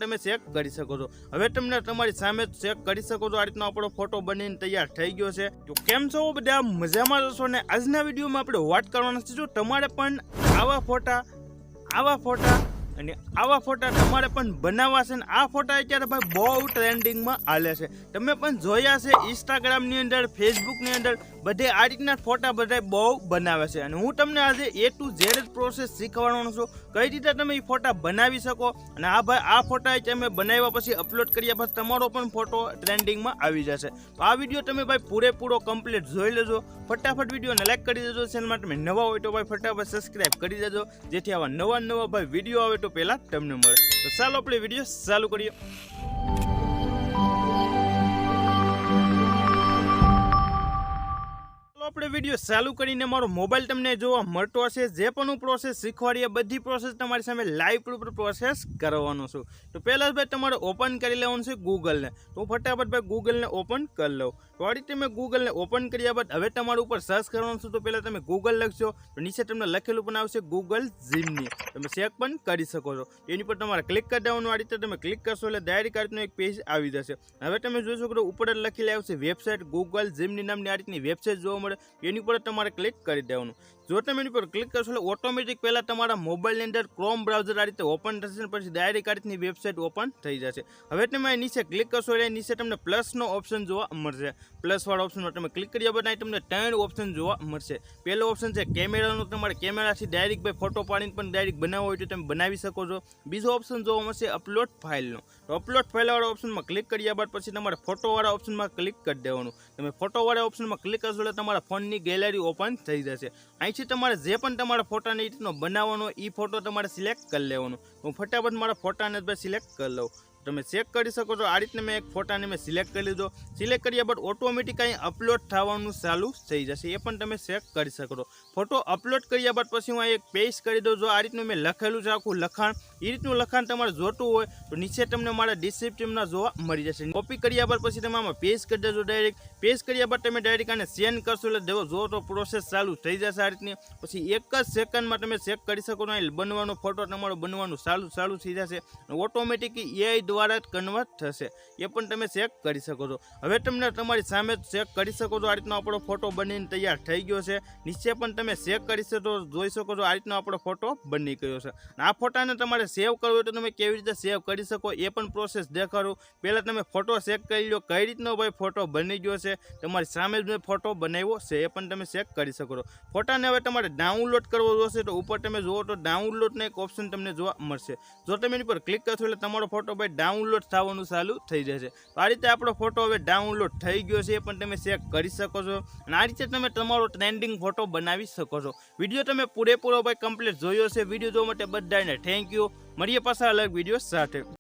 તમે ચેક કરી શકો છો। હવે તમને તમારી સામે ચેક કરી શકો છો। આ રીતનો આપણો ફોટો બનીને તૈયાર થઈ ગયો છે। તો કેમ છો બધા, મજામાં જશો ને? આજના વિડીયોમાં આપણે વાત કરવાના છે, જો તમારે પણ આવા ફોટા અને આવા ફોટા તમારે પણ બનાવવા છે ને આ ફોટા અત્યારે ભાઈ બહુ ટ્રેન્ડિંગમાં હાલે છે। તમે પણ જોયા છે ઇન્સ્ટાગ્રામની અંદર, ફેસબુકની અંદર બધે આ રીતના ફોટા બધા બહુ બનાવે છે। અને હું તમને આજે A to Z પ્રોસેસ શીખવાડવાનો છું, કઈ રીતે તમે એ ફોટા બનાવી શકો। અને આ ભાઈ આ ફોટા તમે બનાવ્યા પછી અપલોડ કર્યા પછી તમારો પણ ફોટો ટ્રેન્ડિંગમાં આવી જશે। તો આ વિડીયો તમે ભાઈ પૂરેપૂરો કમ્પ્લીટ જોઈ લેજો। ફટાફટ વિડીયોને લાઈક કરી દેજો। ચેનલમાં તમે નવા હોય તો ભાઈ ફટાફટ સબસ્ક્રાઇબ કરી દેજો, જેથી આવા નવા ભાઈ વિડીયો આવે તો પહેલા તમને મળે। તો ચાલો આપણે વિડીયો ચાલુ કરીએ। આપણે વિડીયો ચાલુ કરીને મારો મોબાઈલ તમને જોવા મળતો હશે। જે પણ હું પ્રોસેસ શીખવાડીએ બધી પ્રોસેસ તમારી સામે લાઈવ પ્રૂફ પ્રોસેસ કરવાનો છું। તો પહેલા ભાઈ તમારે ઓપન કરી લેવાનું છે ગૂગલને। તો હું ફટાફટ ભાઈ ગૂગલને ઓપન કરી લઉં। તો આ રીતે મેં ગૂગલને ઓપન કર્યા બાદ હવે તમારા ઉપર સર્ચ કરવાનું છે। તો પહેલાં તમે ગૂગલ લખશો તો નીચે તમને લખેલું પણ આવશે ગૂગલ જીમની, તમે ચેક પણ કરી શકો છો। એની પર તમારે ક્લિક કરી દેવાનું। આ રીતે તમે ક્લિક કરશો એટલે ડાયરેક્ટ આ રીતનું એક પેજ આવી જશે। હવે તમે જોઈ શકો છો ઉપર જ લખેલી આવશે વેબસાઇટ, ગૂગલ જીમની નામની આ રીતની વેબસાઇટ જોવા મળે। એની પર તમારે ક્લિક કરી દેવાનું। જો તમે એની પર ક્લિક કરશો એટલે ઓટોમેટિક પહેલા તમારા મોબાઈલની અંદર ક્રોમ બ્રાઉઝર આ રીતે ઓપન થશે, પછી ડાયરેક્ટ આ રીતની વેબસાઇટ ઓપન થઈ જશે। હવે તમે નીચે ક્લિક કરશો એટલે નીચે તમને પ્લસનો ઓપ્શન જોવા મળશે। પ્લસવાળા ઓપ્શનમાં તમે ક્લિક કર્યા બાદ અહીં તમને 3 ઓપ્શન જોવા મળશે। પહેલો ઓપ્શન છે કેમેરાનો, તમારે કેમેરાથી ડાયરેક્ટ ભાઈ ફોટો પાડીને પણ ડાયરેક્ટ બનાવવો હોય તો તમે બનાવી શકો છો। બીજો ઓપ્શન જોવા મળશે અપલોડ ફાઇલનો। તો અપલોડ ફાઇલવાળા ઓપ્શનમાં ક્લિક કર્યા બાદ પછી તમારે ફોટોવાળા ઓપ્શનમાં ક્લિક કરી દેવાનું। તમે ફોટોવાળા ઓપ્શનમાં ક્લિક કરશો એટલે તમારા ફોનની ગેલેરી ઓપન થઈ જશે। અહીંથી તમારે જે પણ તમારા ફોટાને એ રીતનો બનાવવાનો એ ફોટો તમારે સિલેક્ટ કરી લેવાનો। હું ફટાફટ મારા ફોટાને ભાઈ સિલેક્ટ કરી લઉં। તમે ચેક કરી શકો છો આ રીતને મેં એક ફોટાને મેં સિલેક્ટ કરી લીધો। સિલેક્ટ કર્યા બાદ ઓટોમેટિક અહીં અપલોડ થવાનું ચાલુ થઈ જશે, એ પણ તમે ચેક કરી શકો છો। ફોટો અપલોડ કર્યા બાદ પછી હું એક પેસ્ટ કરી દઉં। જો આ રીતનું મેં લખેલું છે આખું લખાણ, એ રીતનું લખાણ તમારે જોતું હોય તો નીચે તમને મારા ડિસ્ક્રિપ્શનમાં જોવા મળી જશે। કોપી કર્યા બાદ પછી તમે આમાં પેસ્ટ કરી દેજો ડાયરેક્ટ। પેસ્ટ કર્યા બાદ તમે ડાયરેક્ટ આને સેન્ડ કરશો એટલે જો તો પ્રોસેસ ચાલુ થઈ જશે આ રીતની। પછી એક જ સેકન્ડમાં તમે ચેક કરી શકો છો અહીં બનવાનો ફોટો તમારો બનવાનું ચાલુ થઈ જશે। ઓટોમેટિક AI દ્વારા કન્વર્ટ થશે, એ પણ તમે ચેક કરી શકો છો। હવે તમને તમારી સામે ચેક કરી શકો છો આ રીતનો આપણો ફોટો બનીને તૈયાર થઈ ગયો છે। નીચે પણ તમે ચેક કરી શકો છો, જોઈ શકો છો આ રીતનો આપણો ફોટો બની ગયો છે। આ ફોટાને તમારે સેવ કરવો હોય તો તમે કેવી રીતે સેવ કરી શકો એ પણ પ્રોસેસ દેખાડું। પહેલાં તમે ફોટો ચેક કરી લો કઈ રીતનો ભાઈ ફોટો બની ગયો છે, તમારી સામે જ મેં ફોટો બનાવ્યો છે એ પણ તમે ચેક કરી શકો છો। ફોટાને હવે તમારે ડાઉનલોડ કરવો જોશે તો ઉપર તમે જુઓ તો ડાઉનલોડનો એક ઓપ્શન તમને જોવા મળશે। જો તમે એની પર ક્લિક કરશો એટલે તમારો ફોટો ભાઈ ડાઉનલોડ થવાનું ચાલુ થઈ જશે। તો આ રીતે આપણો ફોટો હવે ડાઉનલોડ થઈ ગયો છે, એ પણ તમે ચેક કરી શકો છો। અને આ રીતે તમે તમારો ટ્રેન્ડિંગ ફોટો બનાવી શકો છો। વિડીયો તમે પૂરેપૂરો ભાઈ કમ્પ્લીટ જોયો છે। વિડીયો જોવા માટે બધાને થેન્ક યુ। મળીએ પાછા અલગ વિડીયો સાથે।